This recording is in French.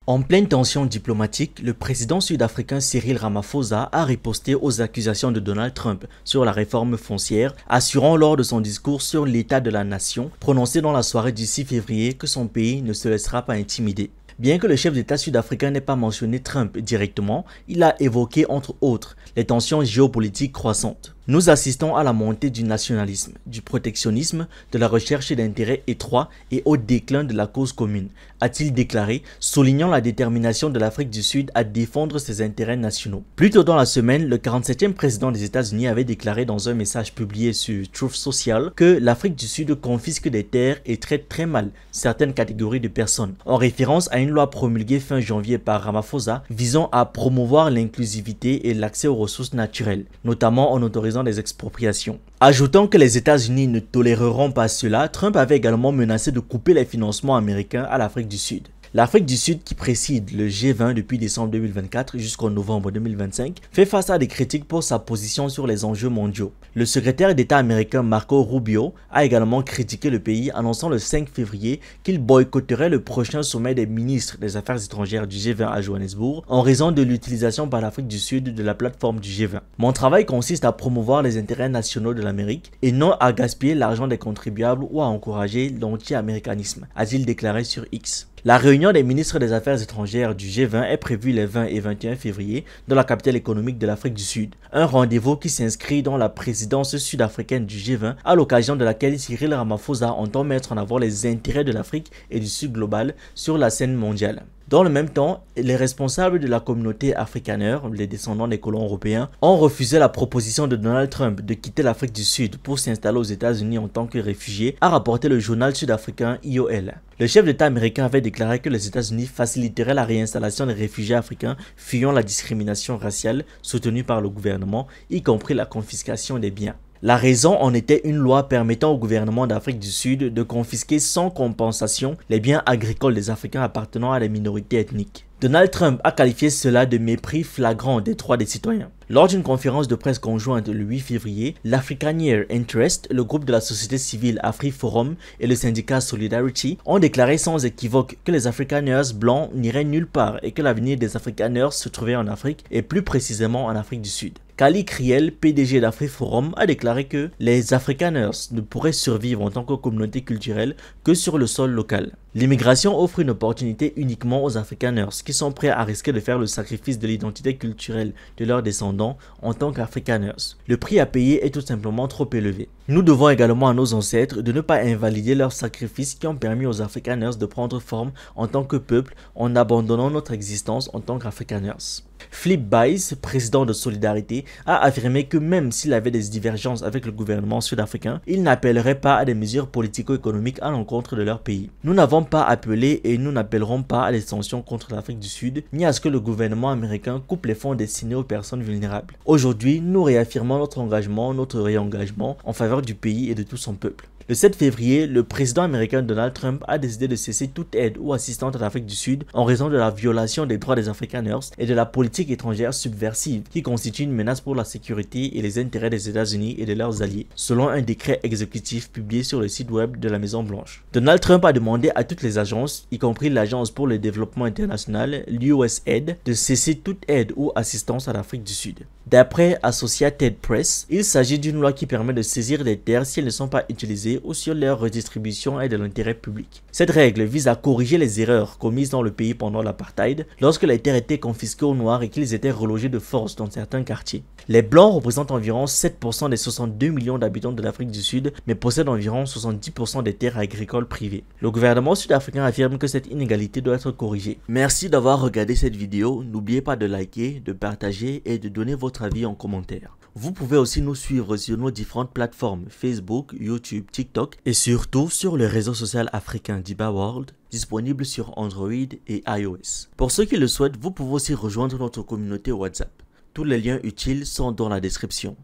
En pleine tension diplomatique, le président sud-africain Cyril Ramaphosa a riposté aux accusations de Donald Trump sur la réforme foncière, assurant lors de son discours sur l'état de la nation, prononcé dans la soirée du 6 février, que son pays ne se laissera pas intimider. Bien que le chef d'État sud-africain n'ait pas mentionné Trump directement, il a évoqué entre autres les tensions géopolitiques croissantes. Nous assistons à la montée du nationalisme, du protectionnisme, de la recherche d'intérêts étroits et au déclin de la cause commune, a-t-il déclaré, soulignant la détermination de l'Afrique du Sud à défendre ses intérêts nationaux. Plus tôt dans la semaine, le 47e président des États-Unis avait déclaré dans un message publié sur Truth Social que l'Afrique du Sud confisque des terres et traite très mal certaines catégories de personnes, en référence à une loi promulguée fin janvier par Ramaphosa visant à promouvoir l'inclusivité et l'accès aux ressources naturelles, notamment en autorisant des expropriations. Ajoutant que les États-Unis ne toléreront pas cela, Trump avait également menacé de couper les financements américains à l'Afrique du Sud. L'Afrique du Sud, qui préside le G20 depuis décembre 2024 jusqu'en novembre 2025, fait face à des critiques pour sa position sur les enjeux mondiaux. Le secrétaire d'État américain Marco Rubio a également critiqué le pays, annonçant le 5 février qu'il boycotterait le prochain sommet des ministres des Affaires étrangères du G20 à Johannesburg en raison de l'utilisation par l'Afrique du Sud de la plateforme du G20. Mon travail consiste à promouvoir les intérêts nationaux de l'Amérique et non à gaspiller l'argent des contribuables ou à encourager l'anti-américanisme, a-t-il déclaré sur X. La réunion des ministres des Affaires étrangères du G20 est prévue les 20 et 21 février dans la capitale économique de l'Afrique du Sud. Un rendez-vous qui s'inscrit dans la présidence sud-africaine du G20, à l'occasion de laquelle Cyril Ramaphosa entend mettre en avant les intérêts de l'Afrique et du Sud global sur la scène mondiale. Dans le même temps, les responsables de la communauté afrikaner, les descendants des colons européens, ont refusé la proposition de Donald Trump de quitter l'Afrique du Sud pour s'installer aux États-Unis en tant que réfugié, a rapporté le journal sud-africain IOL. Le chef d'État américain avait déclaré que les États-Unis faciliteraient la réinstallation des réfugiés africains fuyant la discrimination raciale soutenue par le gouvernement, y compris la confiscation des biens. La raison en était une loi permettant au gouvernement d'Afrique du Sud de confisquer sans compensation les biens agricoles des Africains appartenant à des minorités ethniques. Donald Trump a qualifié cela de mépris flagrant des droits des citoyens. Lors d'une conférence de presse conjointe le 8 février, l'Afrikaner Interest, le groupe de la société civile AfriForum et le syndicat Solidarity ont déclaré sans équivoque que les Afrikaners blancs n'iraient nulle part et que l'avenir des Afrikaners se trouvait en Afrique et plus précisément en Afrique du Sud. Kali Kriel, PDG d'AfriForum, a déclaré que les Afrikaners ne pourraient survivre en tant que communauté culturelle que sur le sol local. L'immigration offre une opportunité uniquement aux Afrikaners qui sont prêts à risquer de faire le sacrifice de l'identité culturelle de leurs descendants en tant qu'Afrikaners. Le prix à payer est tout simplement trop élevé. Nous devons également à nos ancêtres de ne pas invalider leurs sacrifices qui ont permis aux Afrikaners de prendre forme en tant que peuple en abandonnant notre existence en tant qu'Afrikaners. Flip Buys, président de Solidarité, a affirmé que même s'il avait des divergences avec le gouvernement sud-africain, il n'appellerait pas à des mesures politico-économiques à l'encontre de leur pays. Nous n'avons pas appelé et nous n'appellerons pas à des sanctions contre l'Afrique du Sud, ni à ce que le gouvernement américain coupe les fonds destinés aux personnes vulnérables. Aujourd'hui, nous réaffirmons notre engagement, notre réengagement en faveur du pays et de tout son peuple. Le 7 février, le président américain Donald Trump a décidé de cesser toute aide ou assistance à l'Afrique du Sud en raison de la violation des droits des Afrikaners et de la politique étrangère subversive qui constitue une menace pour la sécurité et les intérêts des États-Unis et de leurs alliés, selon un décret exécutif publié sur le site web de la Maison Blanche. Donald Trump a demandé à toutes les agences, y compris l'Agence pour le développement international, l'USAID, de cesser toute aide ou assistance à l'Afrique du Sud. D'après Associated Press, il s'agit d'une loi qui permet de saisir des terres si elles ne sont pas utilisées ou si leur redistribution est de l'intérêt public. Cette règle vise à corriger les erreurs commises dans le pays pendant l'apartheid, lorsque les terres étaient confisquées aux Noirs et qu'ils étaient relogés de force dans certains quartiers. Les Blancs représentent environ 7% des 62 millions d'habitants de l'Afrique du Sud, mais possèdent environ 70% des terres agricoles privées. Le gouvernement sud-africain affirme que cette inégalité doit être corrigée. Merci d'avoir regardé cette vidéo. N'oubliez pas de liker, de partager et de donner votre avis en commentaire. Vous pouvez aussi nous suivre sur nos différentes plateformes Facebook, YouTube, TikTok et surtout sur le réseau social africain d'Iba World, disponible sur Android et iOS. Pour ceux qui le souhaitent, vous pouvez aussi rejoindre notre communauté WhatsApp. Tous les liens utiles sont dans la description.